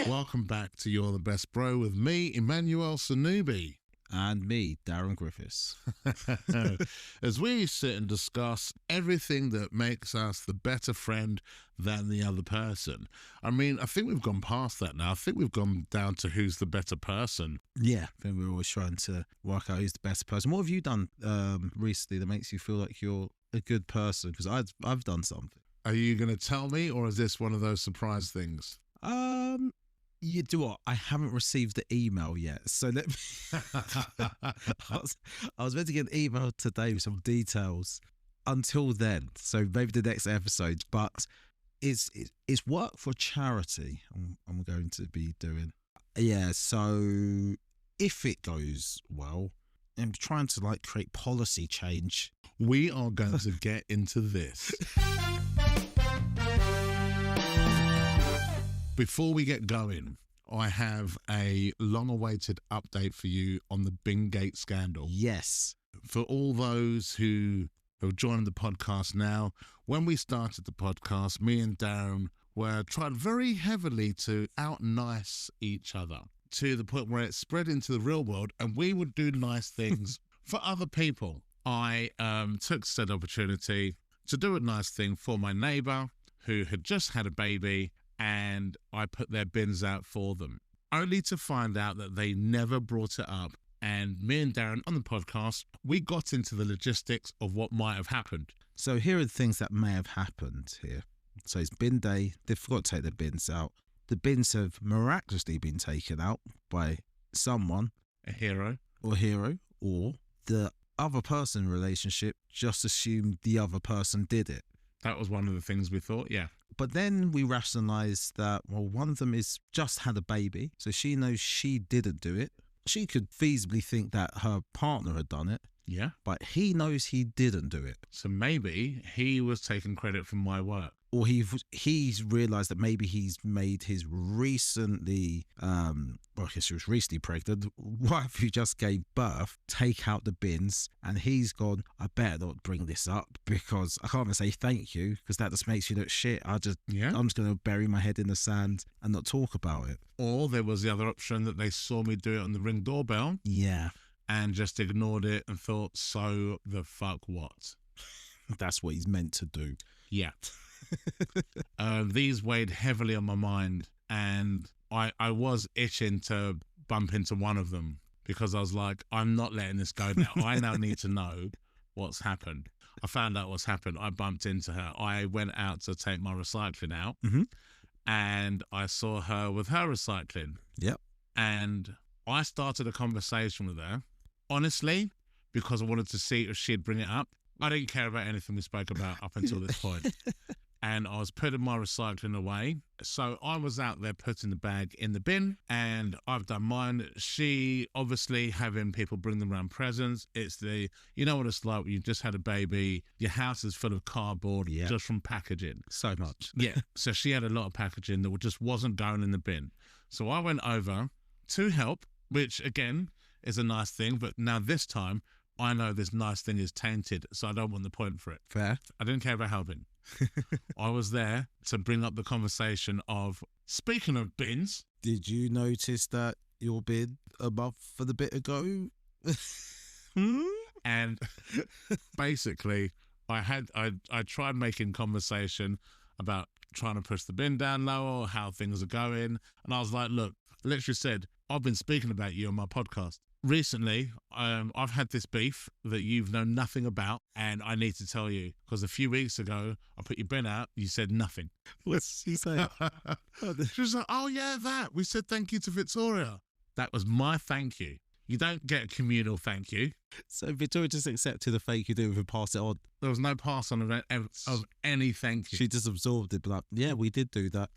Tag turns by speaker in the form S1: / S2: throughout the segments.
S1: Welcome back to You're the Best Bro with me, Emmanuel Sanubi.
S2: And me, Darran Griffiths.
S1: As we sit and discuss everything that makes us the better friend than the other person. I mean, I think we've gone past that now. I think we've gone down to who's the better person.
S2: Yeah, I think we're always trying to work out who's the best person. What have you done recently that makes you feel like you're a good person? Because I've done something.
S1: Are you going to tell me, or is this one of those surprise things?
S2: You do what? I haven't received the email yet, so let me. I was meant to get an email today with some details. Until then, so maybe the next episode. But it's work for charity. I'm going to be doing. Yeah. So if it goes well, I'm trying to create policy change.
S1: We are going to get into this. Before we get going, I have a long-awaited update for you on the Bingate scandal.
S2: Yes.
S1: For all those who have joined the podcast now, when we started the podcast, me and Darran were trying very heavily to out-nice each other to the point where it spread into the real world, and we would do nice things for other people. I took said opportunity to do a nice thing for my neighbour who had just had a baby, and I put their bins out for them, only to find out that they never brought it up. And me and Darran on the podcast, we got into the logistics of what might have happened.
S2: So here are the things that may have happened here. So it's bin day. They forgot to take the bins out. The bins have miraculously been taken out by someone.
S1: A hero.
S2: Or the other person relationship just assumed the other person did it.
S1: That was one of the things we thought, yeah.
S2: But then we rationalised that, well, one of them is just had a baby, so she knows she didn't do it. She could feasibly think that her partner had done it.
S1: Yeah.
S2: But he knows he didn't do it.
S1: So maybe he was taking credit for my work.
S2: Or he's realised that maybe he's made his recently, I guess she was recently pregnant, wife who just gave birth, take out the bins, and he's gone, I better not bring this up because I can't even say thank you because that just makes you look shit. I'm just going to bury my head in the sand and not talk about it.
S1: Or there was the other option that they saw me do it on the Ring doorbell.
S2: Yeah.
S1: And just ignored it and thought, so the fuck what?
S2: That's what he's meant to do.
S1: Yeah. These weighed heavily on my mind, and I was itching to bump into one of them because I was like, I'm not letting this go now. I now need to know what's happened. I found out what's happened. I bumped into her. I went out to take my recycling out, and I saw her with her recycling.
S2: Yep.
S1: And I started a conversation with her, honestly, because I wanted to see if she'd bring it up. I didn't care about anything we spoke about up until this point. And I was putting my recycling away. So I was out there putting the bag in the bin, and I've done mine. She, obviously, having people bring them around presents. It's you know what it's like when you've just had a baby. Your house is full of cardboard just from packaging.
S2: So much.
S1: Yeah. So she had a lot of packaging that just wasn't going in the bin. So I went over to help, which, again, is a nice thing. But now this time, I know this nice thing is tainted, so I don't want the point for it.
S2: Fair.
S1: I didn't care about helping. I was there to bring up the conversation of, speaking of bins.
S2: Did you notice that your bin a month and a bit ago?
S1: And basically, I tried making conversation about trying to push the bin down lower, how things are going. And I was like, look, I literally said, I've been speaking about you on my podcast. Recently, I've had this beef that you've known nothing about, and I need to tell you, because a few weeks ago, I put your bin out, you said nothing.
S2: What's she saying?
S1: She was like, oh yeah, that. We said thank you to Victoria. That was my thank you. You don't get a communal thank you.
S2: So Victoria just accepted the thank you do and pass it on.
S1: There was no pass on of any thank you.
S2: She just absorbed it, but like, yeah, we did do that.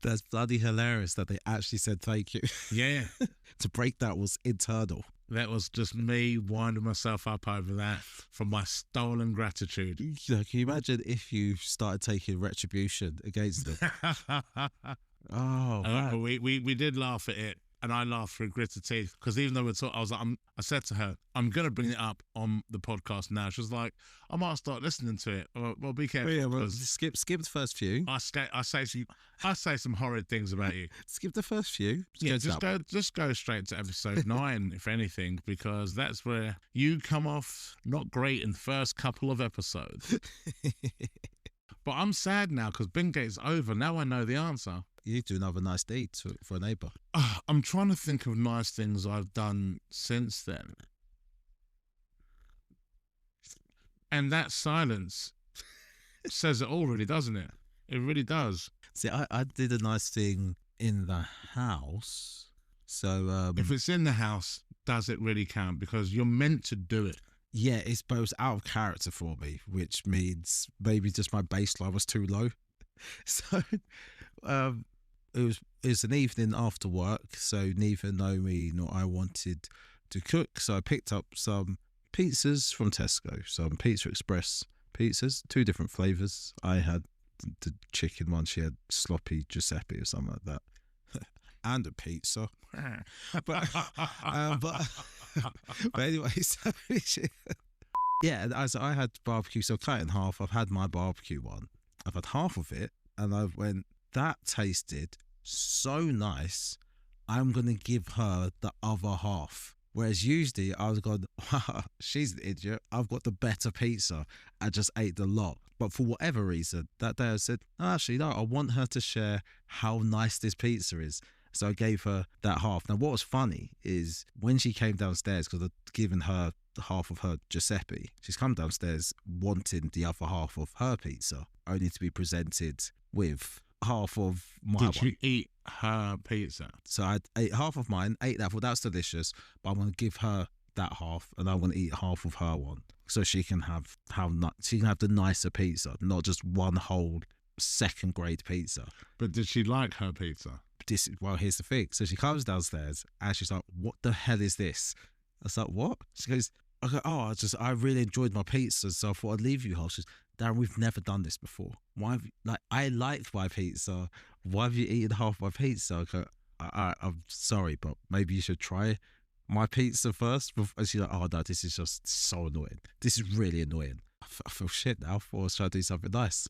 S2: That's bloody hilarious that they actually said thank you.
S1: Yeah.
S2: To break that was internal.
S1: That was just me winding myself up over that from my stolen gratitude.
S2: You know, can you imagine if you started taking retribution against them? Oh,
S1: we did laugh at it. And I laughed through gritted teeth because even though we're talking, I said to her, I'm going to bring it up on the podcast now. She was like, I might start listening to it. Well, be careful.
S2: Yeah, well, skip the first few.
S1: I say some horrid things about you.
S2: Skip the first few.
S1: Just go straight to episode 9, if anything, because that's where you come off not great in the first couple of episodes. But I'm sad now because Bingate's over. Now I know the answer.
S2: You do another nice deed for a neighbour.
S1: I'm trying to think of nice things I've done since then. And that silence says it all, really, doesn't it? It really does.
S2: See, I did a nice thing in the house. So
S1: if it's in the house, does it really count? Because you're meant to do it.
S2: Yeah, it's both out of character for me, which means maybe just my baseline was too low. So it was an evening after work, so neither Naomi nor I wanted to cook. So I picked up some pizzas from Tesco, some Pizza Express pizzas, 2 different flavours. I had the chicken one, she had sloppy Giuseppe or something like that. And a pizza. but anyway, so yeah, as I had barbecue, so cut it in half. I've had my barbecue one. I've had half of it, and I went, that tasted so nice. I'm going to give her the other half. Whereas usually I was going, wow, she's an idiot. I've got the better pizza. I just ate the lot. But for whatever reason, that day I said, actually, no, I want her to share how nice this pizza is. So I gave her that half. Now, what was funny is when she came downstairs, because I'd given her half of her Giuseppe, she's come downstairs wanting the other half of her pizza, only to be presented with half of my one.
S1: Did you eat her pizza?
S2: So I ate half of mine, ate that, thought that's delicious, but I'm going to give her that half, and I'm going to eat half of her one, so she can have the nicer pizza, not just one whole second grade pizza.
S1: But did she like her pizza?
S2: Well, here's the thing. So she comes downstairs and she's like, "What the hell is this?" I was like, "What?" She goes, "I go, oh, I really enjoyed my pizza, so I thought I'd leave you half." She goes, "Darran, we've never done this before. Why have you, I liked my pizza. Why have you eaten half my pizza?" I go, I'm sorry, but maybe you should try my pizza first. And she's like, "Oh no, this is just so annoying. This is really annoying." I feel shit now. I thought I was trying to do something nice.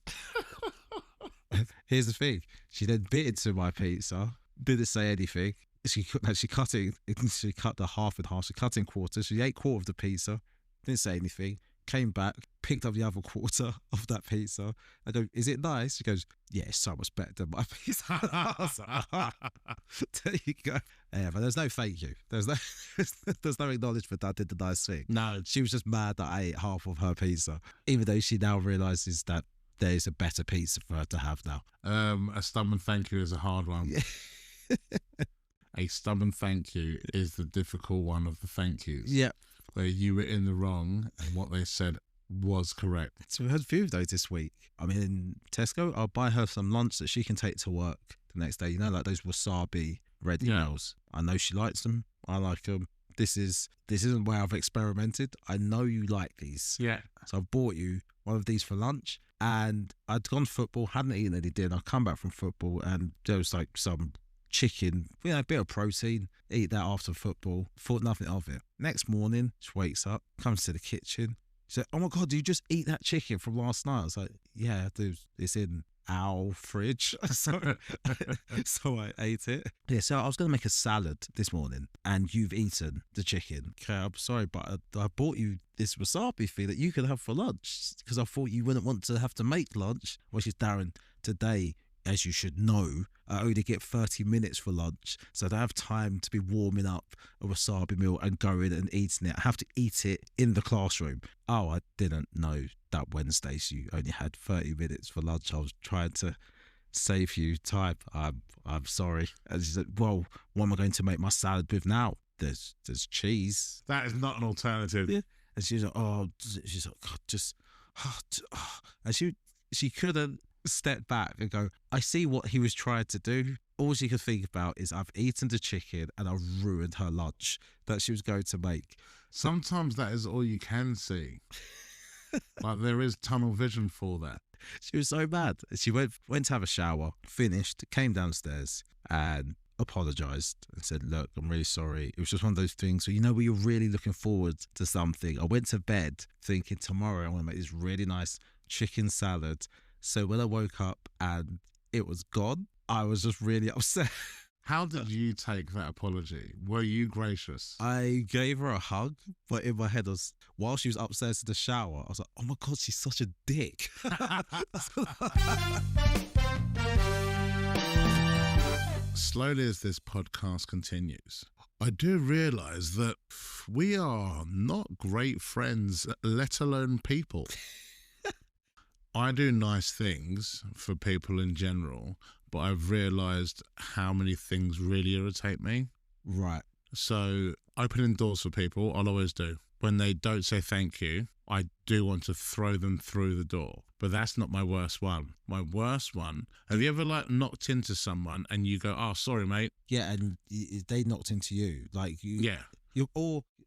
S2: Here's the thing. She then bit into my pizza, didn't say anything. She cut the half in half. She cut in quarters. She ate quarter of the pizza, didn't say anything. Came back, picked up the other quarter of that pizza. I go, "Is it nice?" She goes, "Yeah, it's so much better than my pizza." I was like, there you go. Yeah, but there's no thank you. There's no acknowledgement that I did the nice thing.
S1: No.
S2: She was just mad that I ate half of her pizza, even though she now realises that there is a better pizza for her to have now.
S1: A stubborn thank you is a hard one. A stubborn thank you is the difficult one of the thank yous.
S2: Yeah.
S1: Where you were in the wrong and what they said was correct.
S2: So we had a few of those this week. I'm in Tesco. I'll buy her some lunch that she can take to work the next day. You know, like those wasabi ready meals. I know she likes them. I like them. This isn't where I've experimented. I know you like these.
S1: Yeah.
S2: So I bought you one of these for lunch. And I'd gone football, hadn't eaten any dinner. I come back from football and there was like some chicken, a bit of protein. Eat that after football. Thought nothing of it. Next morning, she wakes up, comes to the kitchen. She said, "Oh my God, did you just eat that chicken from last night?" I was like, "Yeah, dude, it's in our fridge." So I ate it. Yeah, so I was going to make a salad this morning and you've eaten the chicken. Okay, I'm sorry, but I bought you this wasabi thing that you could have for lunch because I thought you wouldn't want to have to make lunch. Well, she's Darran, today, as you should know, I only get 30 minutes for lunch, so I don't have time to be warming up a wasabi meal and going and eating it. I have to eat it in the classroom. Oh, I didn't know that Wednesdays you only had 30 minutes for lunch. I was trying to save you time. I'm sorry. And she said, "Well, what am I going to make my salad with now? There's cheese."
S1: That is not an alternative.
S2: Yeah. And she's like, she's like, "God, just," and she couldn't step back and go, "I see what he was trying to do." All she could think about is, I've eaten the chicken and I've ruined her lunch that she was going to make.
S1: Sometimes that is all you can see. Like there is tunnel vision for that.
S2: She was so mad. She went to have a shower, finished, came downstairs, and apologised and said, look, I'm really sorry. It was just one of those things. So, where you're really looking forward to something. I went to bed thinking tomorrow I'm going to make this really nice chicken salad. So when I woke up and it was gone, I was just really upset.
S1: How did you take that apology? Were you gracious?
S2: I gave her a hug, but in my head, while she was upstairs in the shower, I was like, oh my God, she's such a dick.
S1: Slowly as this podcast continues, I do realise that we are not great friends, let alone people. I do nice things for people in general, but I've realised how many things really irritate me.
S2: Right.
S1: So opening doors for people, I'll always do. When they don't say thank you, I do want to throw them through the door. But that's not my worst one. My worst one, have you ever knocked into someone and you go, oh, sorry, mate?
S2: Yeah, and they knocked into you. Like you. Yeah.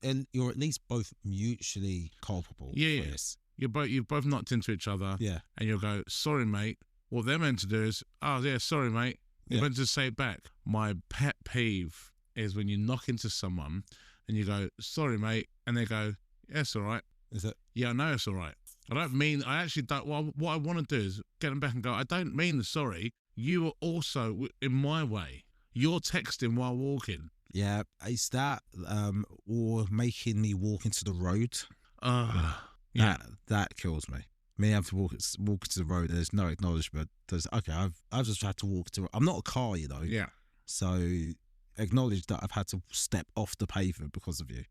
S2: And you're at least both mutually culpable.
S1: Yeah.
S2: For this.
S1: You've both knocked into each other.
S2: Yeah.
S1: And you'll go, sorry, mate. What they're meant to do is, oh, yeah, sorry, mate. You're meant to say it back. My pet peeve is when you knock into someone and you go, sorry, mate. And they go, yeah, it's all right.
S2: Is it?
S1: Yeah, I know it's all right. I actually don't. Well, what I want to do is get them back and go, I don't mean the sorry. You are also in my way. You're texting while walking.
S2: Yeah. Is that, or making me walk into the road?
S1: Yeah.
S2: That kills me. Me having to walk into the road and there's no acknowledgement. I've just had to walk to. I'm not a car,
S1: Yeah.
S2: So acknowledge that I've had to step off the pavement because of you.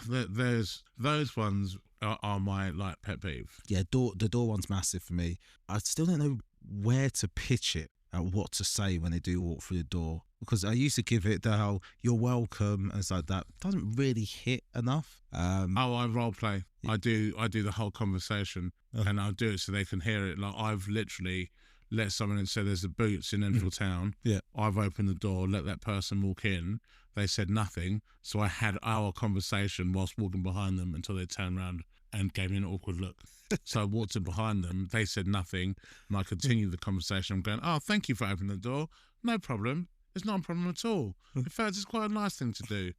S1: There's those ones are my pet peeve.
S2: Yeah, the door one's massive for me. I still don't know where to pitch it and what to say when they do walk through the door, because I used to give it the whole "you're welcome" and it's like that doesn't really hit enough.
S1: I role play. I do the whole conversation, and I'll do it so they can hear it. Like I've literally let someone in, say there's a Boots in Enfield Town.
S2: Yeah,
S1: I've opened the door, let that person walk in. They said nothing, so I had our conversation whilst walking behind them until they turned around and gave me an awkward look. So I walked in behind them, they said nothing, and I continued the conversation. I'm going, oh, thank you for opening the door. No problem. It's not a problem at all. In fact, it's quite a nice thing to do.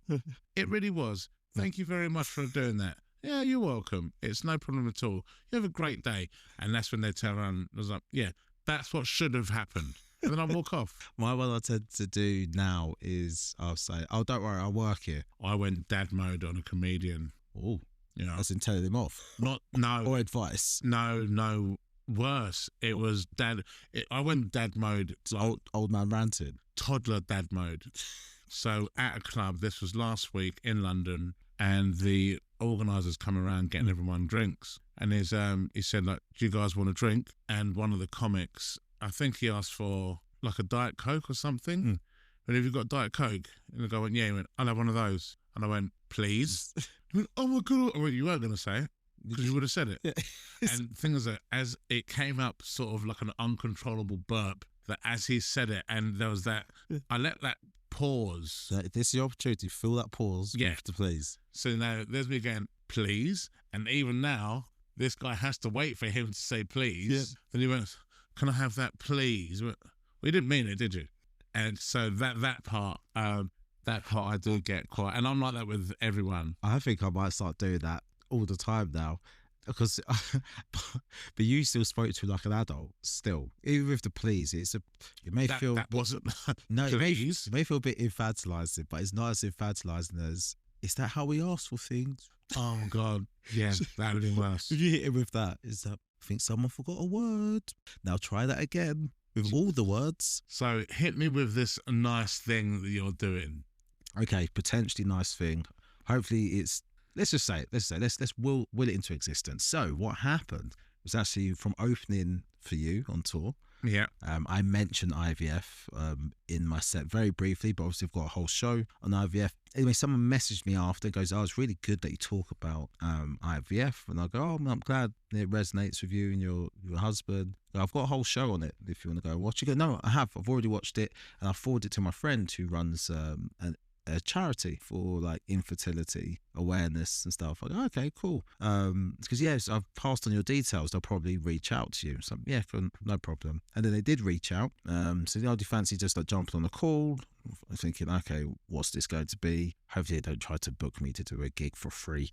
S1: It really was. Thank you very much for doing that. Yeah, you're welcome. It's no problem at all. You have a great day. And that's when they turn around. I was like, yeah, that's what should have happened. And then I walk off.
S2: What I tend to do now is I'll say, oh, don't worry, I'll work here.
S1: I went dad mode on a comedian.
S2: Oh,
S1: That's
S2: in telling him off.
S1: No.
S2: Or advice.
S1: No, worse. It was dad. I went dad mode.
S2: Old man ranted.
S1: Toddler dad mode. So at a club, this was last week in London, and the organisers come around getting everyone drinks. And he said, do you guys want a drink? And one of the comics, I think he asked for a Diet Coke or something. And if you've got Diet Coke, and the guy went, yeah. He went, I'll have one of those. And I went, please. He went, oh my God. I went, you weren't going to say it because you would have said it. Yeah. And the thing is that as it came up sort of like an uncontrollable burp, that as he said it, and there was that, I let that pause.
S2: This is your opportunity. Fill that pause.
S1: Yeah.
S2: To please.
S1: So now there's me again, please. And even now, this guy has to wait for him to say please. Yeah. Then he went, can I have that please? Well, you didn't mean it, did you? And so that part I do get quite, and I'm like that with everyone.
S2: I think I might start doing that all the time now, because but you still spoke to like an adult still, even with the please. It may feel
S1: that wasn't
S2: no.
S1: Please.
S2: It may feel a bit infantilizing, but it's not as infantilizing as, is that how we ask for things?
S1: Oh God, yeah, that would be worse.
S2: If you hit it with that, is that, I think someone forgot a word. Now try that again with all the words.
S1: So hit me with this nice thing that you're doing.
S2: Okay, potentially nice thing. Hopefully it's, let's will it into existence. So what happened was actually from opening for you on tour.
S1: Yeah.
S2: I mentioned IVF in my set very briefly, but obviously I've got a whole show on IVF. Anyway, someone messaged me after, goes, oh, it's really good that you talk about IVF. And I go, oh, I'm glad it resonates with you and your husband. I've got a whole show on it if you want to go watch it. Go, no, I've already watched it, and I forwarded it to my friend who runs an a charity for like infertility awareness and stuff. Like, okay, cool. Because yes, I've passed on your details. They'll probably reach out to you. So yeah, no problem. And then they did reach out. So do you fancy just like jumping on a call? I'm thinking, okay, what's this going to be? Hopefully they don't try to book me to do a gig for free.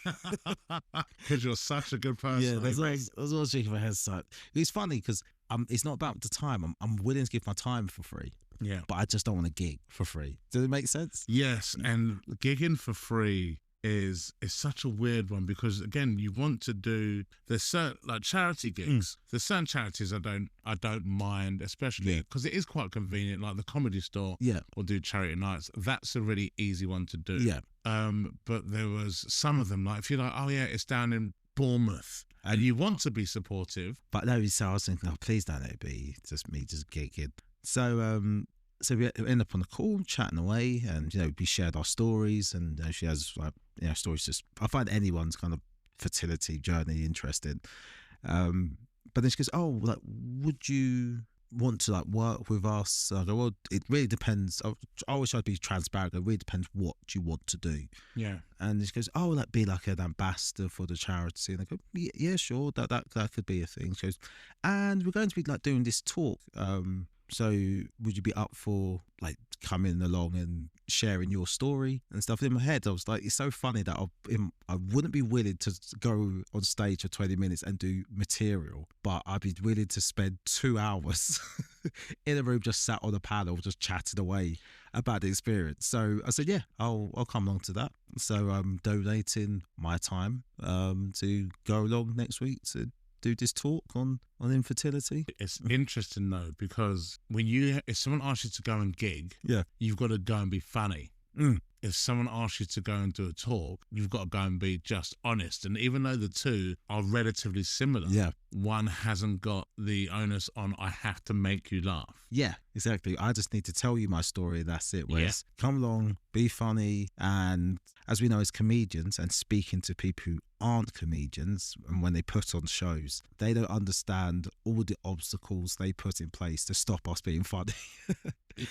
S1: Because you're such a good person.
S2: Yeah, that's what I was shaking my head. So it's funny because it's not about the time. I'm willing to give my time for free.
S1: Yeah.
S2: But I just don't want to gig for free. Does it make sense?
S1: Yes, and gigging for free is such a weird one because again, you want to do there's certain like charity gigs. There's certain charities I don't mind, especially because it is quite convenient. Like the Comedy Store, will do charity nights. That's a really easy one to do.
S2: Yeah.
S1: But there was some of them like if you're like, oh yeah, it's down in Bournemouth. And you want to be supportive.
S2: But no, so I was thinking, oh, please don't let it be just me just gigging. So we end up on the call, chatting away, and we shared our stories, and she has like stories. Just I find anyone's kind of fertility journey interesting. But then she goes, "Oh, like, would you want to like work with us?" I go, "Well, it really depends." I always try to be transparent. It really depends what you want to do.
S1: Yeah. And
S2: she goes, "Oh, like be like an ambassador for the charity." And I go, "Yeah, sure, that could be a thing." She goes, "And we're going to be like doing this talk. So would you be up for like coming along and sharing your story and stuff?" In my head, I was like, it's so funny that I wouldn't be willing to go on stage for 20 minutes and do material, but I'd be willing to spend 2 hours in a room just sat on a panel, just chatting away about the experience. So I said, yeah, I'll come along to that. So I'm donating my time to go along next week to do this talk on infertility.
S1: It's interesting though, because if someone asks you to go and gig, you've got to go and be funny. If someone asks you to go and do a talk, you've got to go and be just honest. And even though the two are relatively similar, one hasn't got the onus on, I have to make you laugh.
S2: Yeah, exactly. I just need to tell you my story. That's it. Whereas come along, be funny. And as we know, as comedians and speaking to people who aren't comedians, and when they put on shows, they don't understand all the obstacles they put in place to stop us being funny.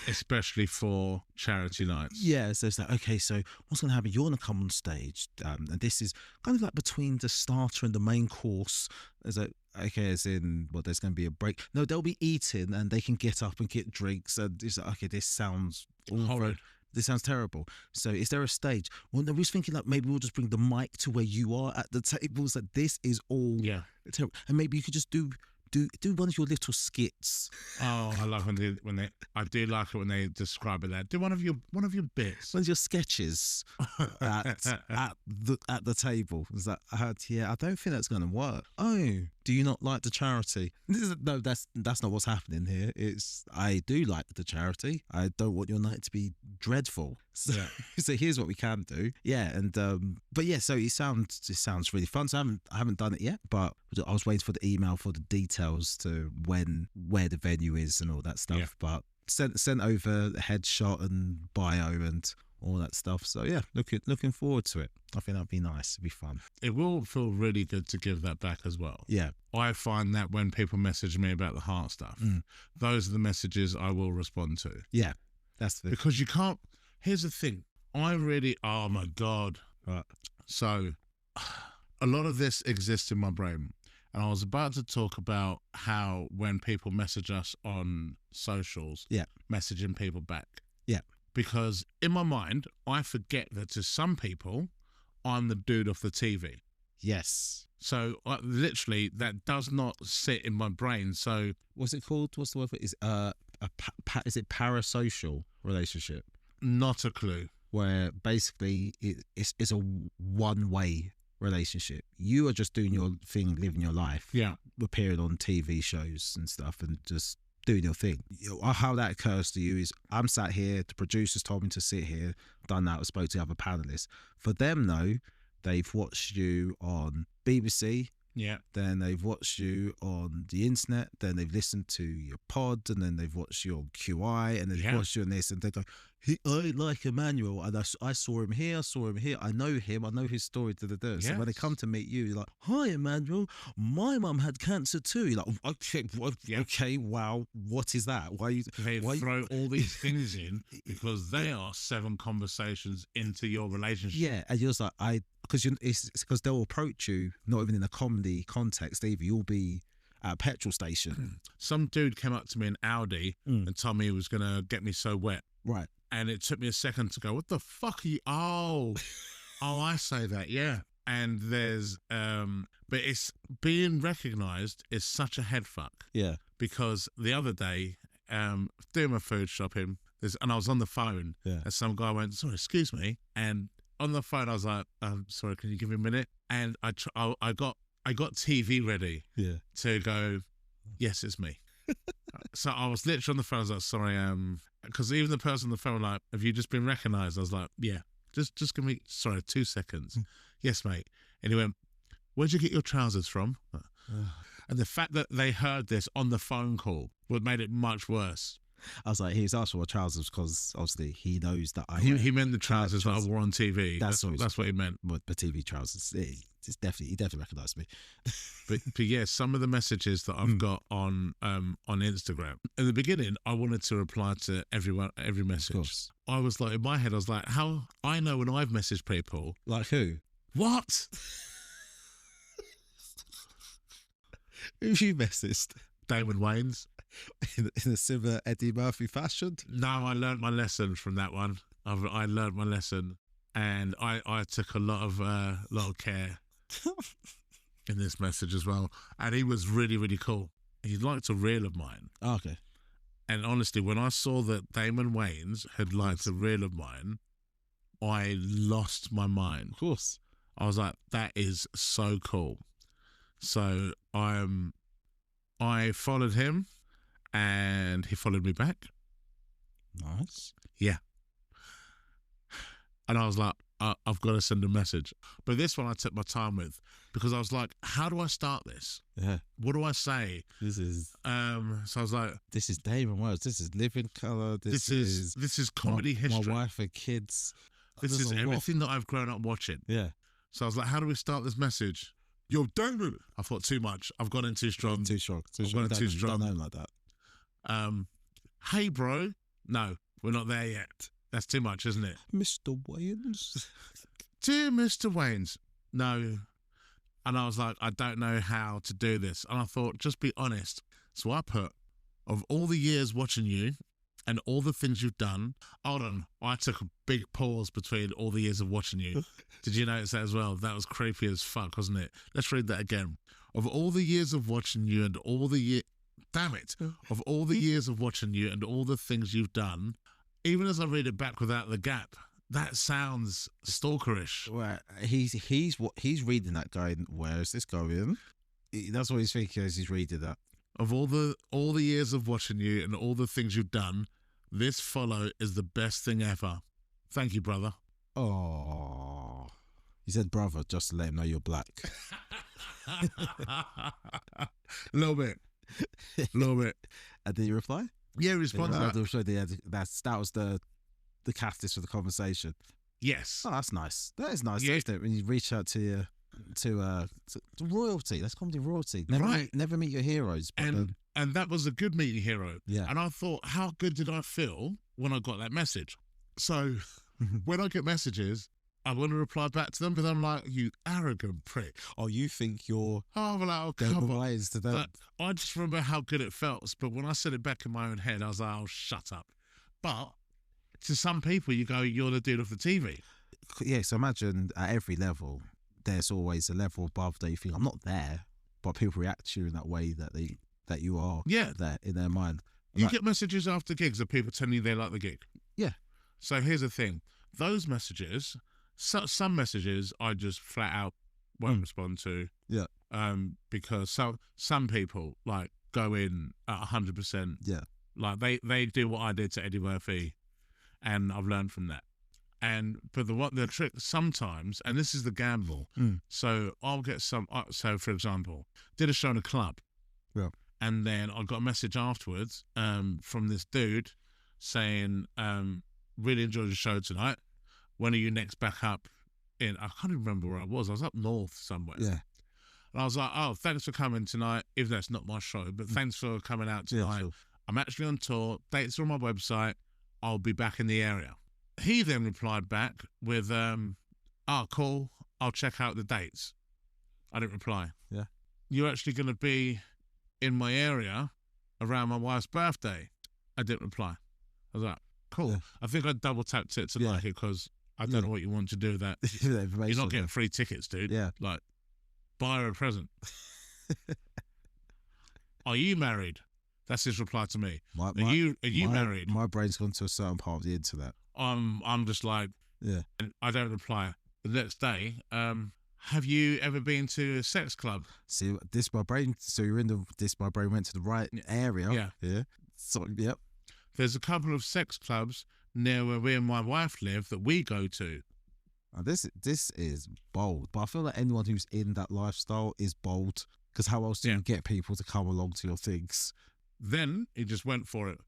S1: Especially for charity nights.
S2: Yeah, so it's like, okay, so what's going to happen? You're going to come on stage, and this is kind of like between the starter and the main course. It's like, okay, as in, well, there's going to be a break. No, they'll be eating, and they can get up and get drinks, and it's like, okay, this sounds
S1: horrid.
S2: This sounds terrible. So is there a stage? Well, I was thinking like maybe we'll just bring the mic to where you are at the tables. Like this is all terrible. And maybe you could just do one of your little skits.
S1: Oh, I love I do like it when they describe it that. Do one of your bits.
S2: One of your sketches at the table. Is that I don't think that's going to work. Oh, do you not like the charity? No, that's not what's happening here. I do like the charity. I don't want your night to be dreadful. So, so here's what we can do. Yeah, and but yeah, so it sounds really fun. So I haven't done it yet, but I was waiting for the email for the details to where the venue is and all that stuff. Yeah. But sent over the headshot and bio and all that stuff. So yeah, looking forward to it. I think that'd be nice. It'd be fun.
S1: It will feel really good to give that back as well.
S2: Yeah.
S1: I find that when people message me about the heart stuff, those are the messages I will respond to.
S2: Yeah. That's the...
S1: Because you can't... Here's the thing. Oh my God.
S2: Right.
S1: So a lot of this exists in my brain. And I was about to talk about how when people message us on socials, messaging people back.
S2: Yeah.
S1: Because in my mind, I forget that to some people, I'm the dude off the TV.
S2: Yes.
S1: So literally, that does not sit in my brain. So
S2: what's it called? What's the word for it? Is it parasocial relationship?
S1: Not a clue.
S2: Where basically it's a one-way relationship. You are just doing your thing, living your life.
S1: Yeah.
S2: Appearing on TV shows and stuff and just doing your thing. How that occurs to you is I'm sat here, the producers told me to sit here, done that, I spoke to the other panelists. For them though, they've watched you on BBC,
S1: Yeah.
S2: Then they've watched you on the internet. Then they've listened to your pod, and then they've watched you on QI, and they've watched you on this, and they go, I like Emmanuel, and I saw him here, I know him, I know his story. So when they come to meet you, you're like, hi Emmanuel, my mum had cancer too. You're like, okay, wow, what is that?
S1: They throw all these things in because they are 7 conversations into your relationship.
S2: Yeah, and you're just like, it's because they'll approach you not even in a comedy context either. You'll be at a petrol station.
S1: Some dude came up to me in Audi and told me he was going to get me so wet.
S2: Right.
S1: And it took me a second to go, what the fuck are you? Oh, I say that, yeah. And there's, but it's being recognised is such a head fuck.
S2: Yeah.
S1: Because the other day, doing my food shopping, and I was on the phone, and some guy went, sorry, excuse me. And on the phone, I was like, sorry, can you give me a minute? And I got TV ready to go, yes, it's me. So I was literally on the phone. I was like, sorry, because even the person on the phone was like, have you just been recognised? I was like, yeah, just give me, 2 seconds. Yes, mate. And he went, where'd you get your trousers from? And the fact that they heard this on the phone call would made it much worse.
S2: I was like, he's asked for trousers because obviously he knows that
S1: he meant the trousers that I wore on TV. That's what he meant.
S2: But the TV trousers, he definitely recognised me.
S1: but yeah, some of the messages that I've got on Instagram. In the beginning, I wanted to reply to every message. I was like, in my head, I was like, how I know when I've messaged people.
S2: Like who?
S1: What?
S2: Who you messaged?
S1: Damon Wayans.
S2: In a similar Eddie Murphy fashion?
S1: No, I learned my lesson from that one. I learned my lesson, and I took a lot of care in this message as well. And he was really, really cool. He liked a reel of mine.
S2: Oh, okay.
S1: And honestly, when I saw that Damon Wayans had liked a reel of mine, I lost my mind.
S2: Of course.
S1: I was like, that is so cool. So I followed him, and he followed me back.
S2: Nice.
S1: Yeah. And I was like, I've got to send a message. But this one I took my time with, because I was like, how do I start this?
S2: Yeah.
S1: What do I say?
S2: This is...
S1: So I was like...
S2: This is Damon Wayans. This is Living Colour. This
S1: is comedy history.
S2: My wife and kids.
S1: This is everything that I've grown up watching.
S2: Yeah.
S1: So I was like, how do we start this message? Yo, Damon! I thought too much. I've gone in too strong.
S2: Too strong.
S1: I've gone in too strong.
S2: Don't know him like that.
S1: Hey, bro. No, we're not there yet. That's too much, isn't it?
S2: Mr. Wayans.
S1: Dear Mr. Wayans. No. And I was like, I don't know how to do this. And I thought, just be honest. So I put, of all the years watching you and all the things you've done, hold on, I took a big pause between all the years of watching you. Did you notice that as well? That was creepy as fuck, wasn't it? Let's read that again. Of all the years of watching you and all the years... Damn it. Of all the years of watching you and all the things you've done, even as I read it back without the gap, that sounds stalkerish.
S2: Well, he's reading that going, where is this going? That's what he's thinking as he's reading that.
S1: Of all the years of watching you and all the things you've done, this follow is the best thing ever. Thank you, brother.
S2: Oh, he said brother just to let him know you're black.
S1: A little bit.
S2: And did you reply?
S1: Yeah, he responded.
S2: That was the catalyst for the conversation.
S1: Yes.
S2: Oh, that's nice. That is nice, isn't it? When you reach out to royalty. That's comedy royalty. Never meet your heroes.
S1: And that was a good meeting hero.
S2: Yeah.
S1: And I thought, how good did I feel when I got that message? So when I get messages, I want to reply back to them, but I'm like, you arrogant prick.
S2: Oh, you think you're...
S1: I'm like, oh,
S2: come
S1: come on.
S2: Wise to that.
S1: I just remember how good it felt. But when I said it back in my own head, I was like, oh, shut up. But to some people, you go, you're the dude off the TV.
S2: Yeah, so imagine at every level, there's always a level above that you think, I'm not there, but people react to you in that way that you are there in their mind.
S1: You get messages after gigs of people telling you they like the gig.
S2: Yeah.
S1: So here's the thing. Those messages, some messages I just flat out won't respond to.
S2: Yeah.
S1: Because some people like go in at 100%.
S2: Yeah.
S1: Like they do what I did to Eddie Murphy, and I've learned from that. But the trick sometimes, and this is the gamble. So I'll get some. So for example, did a show in a club, and then I got a message afterwards from this dude saying, "Really enjoyed the show tonight. When are you next back up?" I can't even remember where I was. I was up north somewhere.
S2: Yeah.
S1: And I was like, "Oh, thanks for coming tonight. Even though it's not my show, but thanks for coming out tonight.
S2: Yeah, sure.
S1: I'm actually on tour. Dates are on my website. I'll be back in the area." He then replied back with, "Oh, cool. I'll check out the dates." I didn't reply.
S2: Yeah.
S1: "You're actually going to be in my area around my wife's birthday?" I didn't reply. I was like, cool.
S2: Yeah.
S1: I think I double tapped it to like it because I don't know what you want to do with that. You're not getting free tickets, dude.
S2: Yeah.
S1: Like, buy her a present. "Are you married?" That's his reply to me. Are you married?
S2: My brain's gone to a certain part of the internet.
S1: I'm just like,
S2: yeah.
S1: And I don't reply. The next day, have you ever been to a sex club?
S2: See, this my brain. So you're in the. This my brain went to the right area.
S1: Yeah.
S2: Yeah. So yep.
S1: There's a couple of sex clubs near where me and my wife live that we go to.
S2: This is bold, but I feel like anyone who's in that lifestyle is bold because how else do you get people to come along to your things?
S1: Then he just went for it.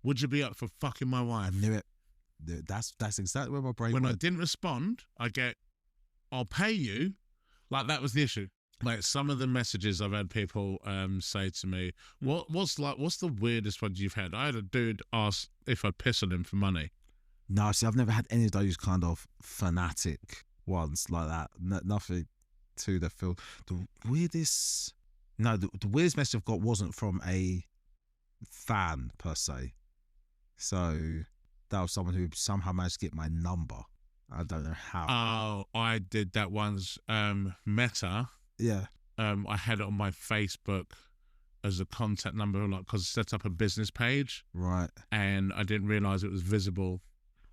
S1: "Would you be up for fucking my wife?"
S2: I knew it. That's exactly where my brain
S1: went.
S2: When
S1: I didn't respond, I get, "I'll pay you." Like, that was the issue. Like, some of the messages I've had people say to me, what's the weirdest ones you've had? I had a dude ask if I'd piss on him for money.
S2: No, see, I've never had any of those kind of fanatic ones like that. Nothing to the feel. The weirdest message I've got wasn't from a fan per se. So that was someone who somehow managed to get my number. I don't know how.
S1: Oh, I did that once. Meta.
S2: Yeah.
S1: I had it on my Facebook as a contact number, like, because I set up a business page.
S2: Right.
S1: And I didn't realise it was visible.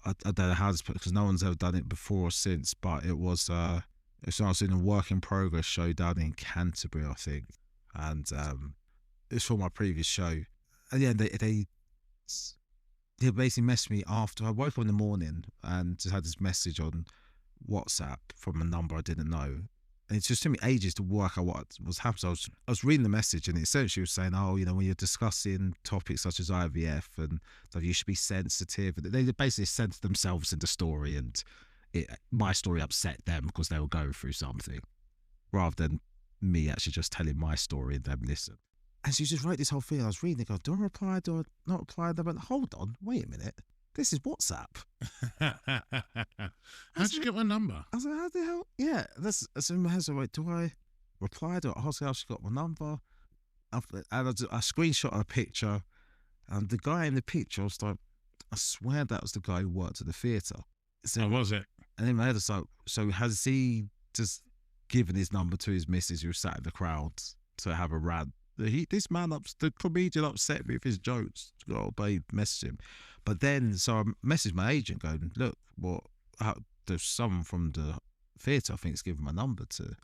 S2: I don't know how to put it because no one's ever done it before or since, but it was I was doing a work in progress show down in Canterbury, I think. And it's for my previous show. And yeah, they basically messaged me after I woke up in the morning and just had this message on WhatsApp from a number I didn't know. And it just took me ages to work out what was happening. So I was reading the message and it essentially was saying, "Oh, when you're discussing topics such as IVF and so you should be sensitive." And they basically centered themselves in the story, and my story upset them because they were going through something, rather than me actually just telling my story and them listen. And she just wrote this whole thing. I was reading it, going, "Do I reply? Do I not reply?" And I went, "Hold on, wait a minute. This is WhatsApp."
S1: How'd you get my number?
S2: I was like, "How the hell?" Yeah, that's in my head. So wait, do I reply? Do I ask how she got my number? And I screenshot a picture, and the guy in the picture, I was like, I swear that was the guy who worked at the theatre. So,
S1: oh, was it?
S2: And in my head, I was like, so has he just given his number to his missus who sat in the crowd to have a rant? This man, the comedian, upset me with his jokes. Oh, babe, message him. But then, so I messaged my agent going, "Look, there's someone from the theatre, I think, is giving my number to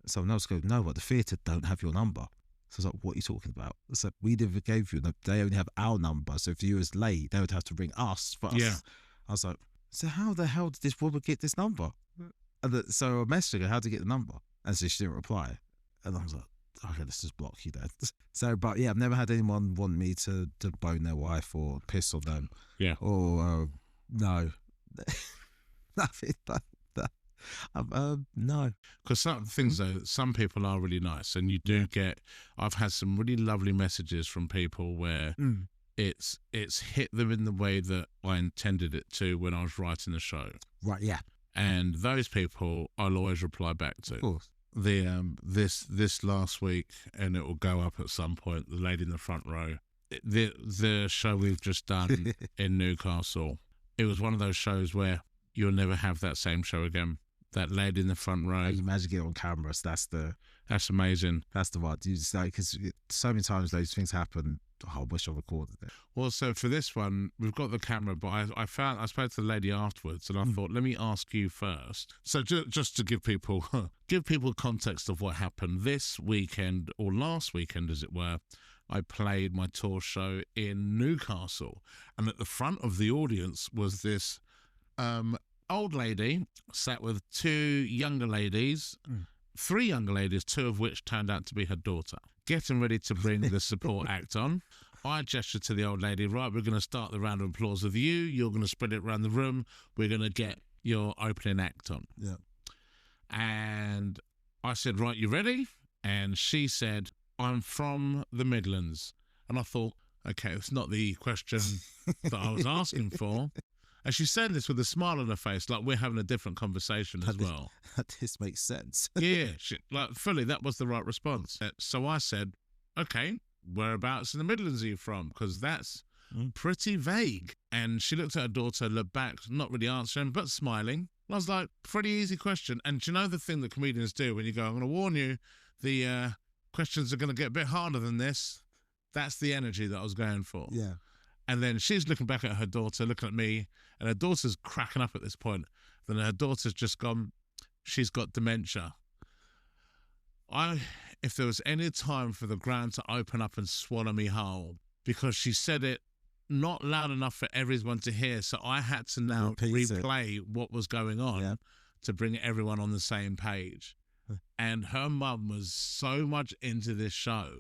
S2: someone else." Go, "No, but the theatre don't have your number." So I was like, "What are you talking about?" So we never gave you, they only have our number. So if you was late, they would have to ring us for us.
S1: Yeah.
S2: I was like, "So how the hell did this woman get this number?" And so I messaged her how to get the number. And so she didn't reply. And I was like, okay, let's just block you then. So, but yeah, I've never had anyone want me to bone their wife or piss on them.
S1: Yeah.
S2: Or, no. Nothing like that. No.
S1: Because some things, though, some people are really nice. And you do get, I've had some really lovely messages from people where it's hit them in the way that I intended it to when I was writing the show.
S2: Right, yeah.
S1: And those people I'll always reply back to.
S2: Of course.
S1: This last week, and it will go up at some point, the lady in the front row, the show we've just done in Newcastle, it was one of those shows where you'll never have that same show again. That lady in the front row,
S2: you imagine getting on camera, so
S1: that's amazing.
S2: That's the one. Because so many times those things happen. Oh, I wish I recorded it.
S1: Well, so for this one, we've got the camera, but I spoke to the lady afterwards, and I thought, let me ask you first. So just to give people context of what happened this weekend, or last weekend, as it were, I played my tour show in Newcastle, and at the front of the audience was this Old lady sat with two younger ladies, three younger ladies, two of which turned out to be her daughter, getting ready to bring the support act on. I gestured to the old lady, right, we're going to start the round of applause with you. You're going to spread it around the room. We're going to get your opening act on.
S2: Yeah.
S1: And I said, right, you ready? And she said, I'm from the Midlands. And I thought, okay, it's not the question that I was asking for. And she said this with a smile on her face, like we're having a different conversation as well.
S2: This makes sense.
S1: Yeah, like fully, that was the right response. So I said, okay, whereabouts in the Midlands are you from? Because that's pretty vague. And she looked at her daughter, looked back, not really answering, but smiling. And I was like, pretty easy question. And do you know the thing that comedians do when you go, I'm going to warn you, the questions are going to get a bit harder than this? That's the energy that I was going for.
S2: Yeah.
S1: And then she's looking back at her daughter, looking at me, and her daughter's cracking up at this point. Then her daughter's just gone, she's got dementia. If there was any time for the ground to open up and swallow me whole, because she said it not loud enough for everyone to hear, so I had to now replay what was going on to bring everyone on the same page. And her mum was so much into this show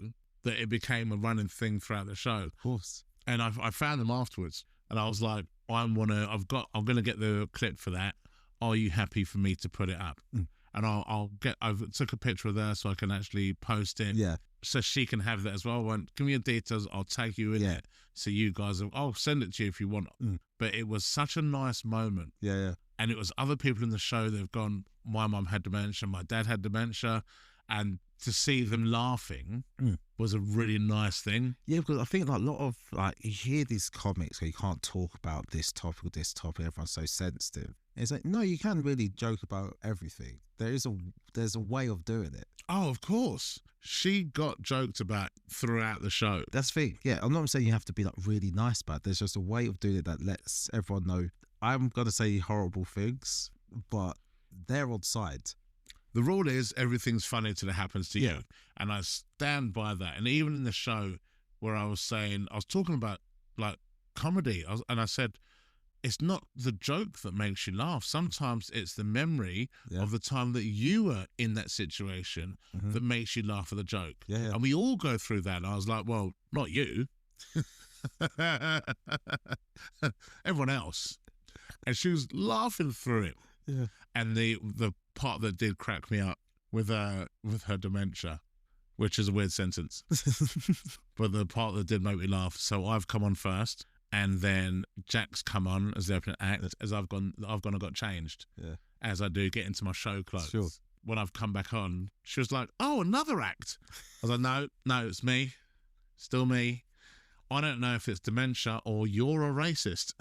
S1: that it became a running thing throughout the show.
S2: Of course.
S1: And I found them afterwards, and I was like, I'm gonna get the clip for that. Are you happy for me to put it up? And I took a picture of her so I can actually post it.
S2: Yeah.
S1: So she can have that as well. I went, give me your details. I'll tag you in it. So you guys, I'll send it to you if you want. But it was such a nice moment.
S2: Yeah.
S1: And it was other people in the show that have gone, my mum had dementia, my dad had dementia. And to see them laughing was a really nice thing.
S2: Yeah, because I think like a lot of you hear these comics where you can't talk about this topic or this topic, everyone's so sensitive. It's like, no, you can really joke about everything. There's a way of doing it.
S1: Oh, of course. She got joked about throughout the show.
S2: That's the thing. Yeah, I'm not saying you have to be like really nice about it. There's just a way of doing it that lets everyone know I'm going to say horrible things, but they're on side.
S1: The rule is everything's funny till it happens to you. And I stand by that. And even in the show where I was talking about like comedy, and I said, it's not the joke that makes you laugh. Sometimes it's the memory of the time that you were in that situation that makes you laugh at the joke.
S2: Yeah.
S1: And we all go through that. And I was like, well, not you. Everyone else. And she was laughing through it.
S2: Yeah.
S1: And the part that did crack me up with her dementia, which is a weird sentence, but the part that did make me laugh. So I've come on first, and then Jack's come on as the opening act. As I've gone and got changed. Yeah. As I do, get into my show clothes.
S2: Sure.
S1: When I've come back on, she was like, "Oh, another act." I was like, "No, it's me, still me. I don't know if it's dementia or you're a racist."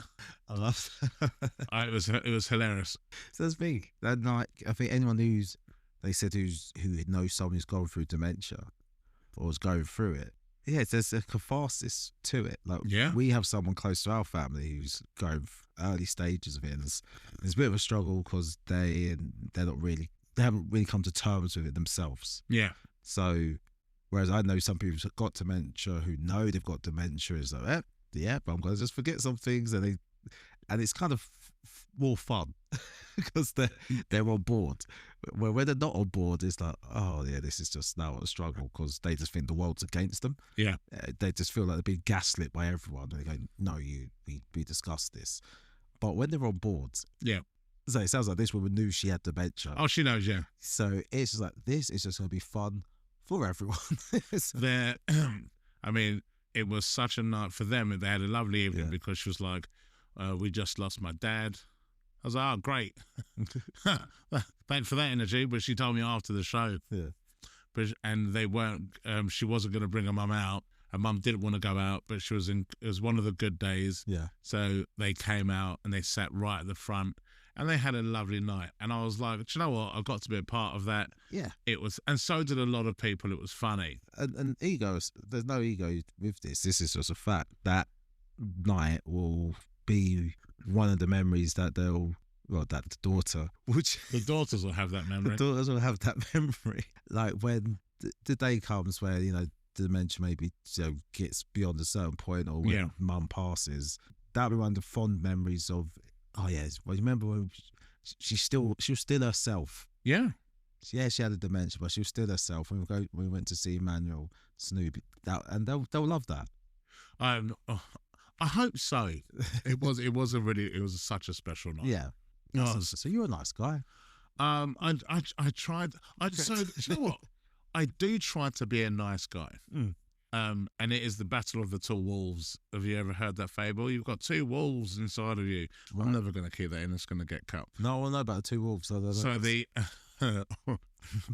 S2: I love that.
S1: It was hilarious.
S2: So that's big. That night, I think anyone who knows someone who's gone through dementia or is going through it, there's a catharsis to it. Like we have someone close to our family who's going early stages of it. And there's a bit of a struggle because they haven't really come to terms with it themselves.
S1: Yeah.
S2: So. Whereas I know some people who've got dementia who know they've got dementia is like, but I'm going to just forget some things. And it's kind of more fun because they're on board. Where when they're not on board, it's like, oh yeah, this is just now a struggle because they just think the world's against them.
S1: Yeah.
S2: They just feel like they're being gaslit by everyone. And they go, no, we discussed this. But when they're on board.
S1: Yeah.
S2: So it sounds like this woman knew she had dementia.
S1: Oh, she knows, yeah.
S2: So it's just like, this is just going to be fun for everyone.
S1: I mean, it was such a night for them. They had a lovely evening because she was like, we just lost my dad. I was like, oh, great. Thanks for that energy. But she told me after the show. Yeah. And they weren't, she wasn't going to bring her mum out. Her mum didn't want to go out, but it was one of the good days. Yeah. So they came out and they sat right at the front. And they had a lovely night. And I was like, do you know what? I got to be a part of that. Yeah. It was, and so did a lot of people. It was funny.
S2: And egos, there's no ego with this. This is just a fact. That night will be one of the memories that that the daughter,
S1: the daughters will have that memory.
S2: The daughters will have that memory. Like when the day comes where, dementia maybe gets beyond a certain point or when mum passes, that'll be one of the fond memories of Oh yeah, well, remember when she was still herself.
S1: Yeah.
S2: Yeah, she had a dementia, but she was still herself. When we went to see Emmanuel, Snoopy, and they'll love that.
S1: I hope so. It was such a special night.
S2: Yeah.
S1: Oh,
S2: So you're a nice guy.
S1: I tried. So you know what? I do try to be a nice guy. And it is the battle of the two wolves. Have you ever heard that fable? You've got two wolves inside of you. Right. I'm never going to keep that in. It's going to get cut.
S2: No, I know about the two wolves. So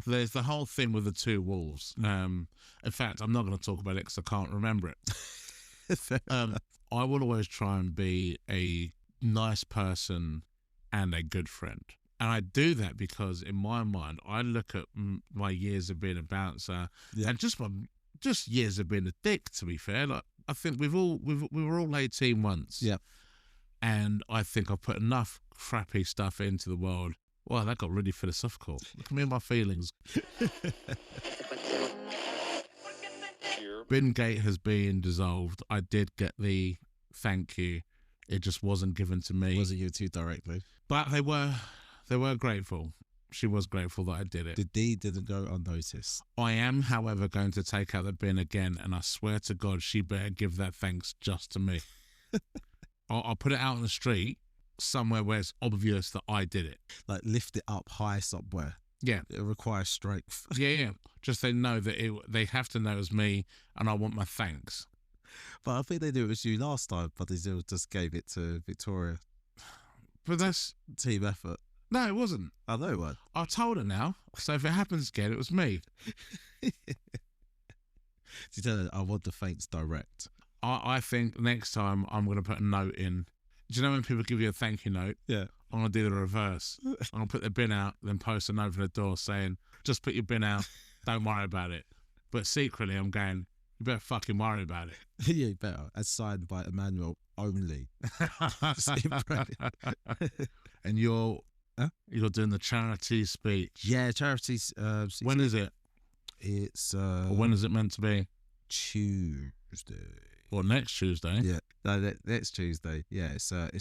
S1: there's the whole thing with the two wolves. In fact, I'm not going to talk about it because I can't remember it. I will always try and be a nice person and a good friend. And I do that because in my mind, I look at my years of being a bouncer and just years of being a dick, to be fair. Like, I think we were all 18 once.
S2: Yeah.
S1: And I think I put enough crappy stuff into the world. Wow, that got really philosophical. Look at me and my feelings. Bingate has been dissolved. I did get the thank you. It just wasn't given to me.
S2: Wasn't you two directly?
S1: But they were grateful. She was grateful that I did it.
S2: The deed didn't go unnoticed.
S1: I am, however, going to take out the bin again, and I swear to God, she better give that thanks just to me. I'll put it out on the street somewhere where it's obvious that I did it.
S2: Like lift it up high somewhere.
S1: Yeah.
S2: It requires strength.
S1: Yeah. Just they know that they have to know it was me, and I want my thanks.
S2: But I think they knew it was you last time, but they still just gave it to Victoria.
S1: But that's
S2: team effort.
S1: No, it wasn't.
S2: I know it was.
S1: I told her now. So if it happens again, it was me.
S2: She said, I want the thanks direct.
S1: I think next time I'm going to put a note in. Do you know when people give you a thank you note?
S2: Yeah.
S1: I'm going to do the reverse. I'm going to put the bin out, then post a note over the door saying, just put your bin out. Don't worry about it. But secretly, I'm going, you better fucking worry about it.
S2: Yeah, you better. As signed by Emmanuel only.
S1: And you're doing the charity speech.
S2: Yeah, charities.
S1: When is it?
S2: It's
S1: or when is it meant to be?
S2: Tuesday.
S1: Or next Tuesday?
S2: Yeah, no, next Tuesday. Yeah, it's a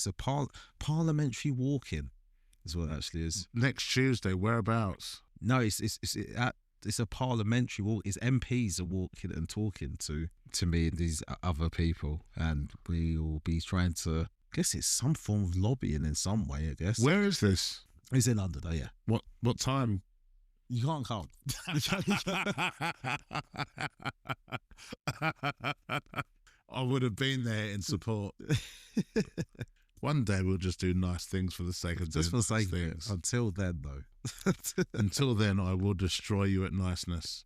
S2: parliamentary walk-in, is what it actually is.
S1: Next Tuesday, whereabouts?
S2: No, it's a parliamentary walk. It's MPs are walking and talking to me and these other people, and we will be trying to. I guess it's some form of lobbying in some way. I guess.
S1: Where is this?
S2: It's in London. Yeah.
S1: What time?
S2: You can't come.
S1: I would have been there in support. One day we'll just do nice things for the sake of doing nice things.
S2: Until then, though.
S1: Until then, I will destroy you at niceness.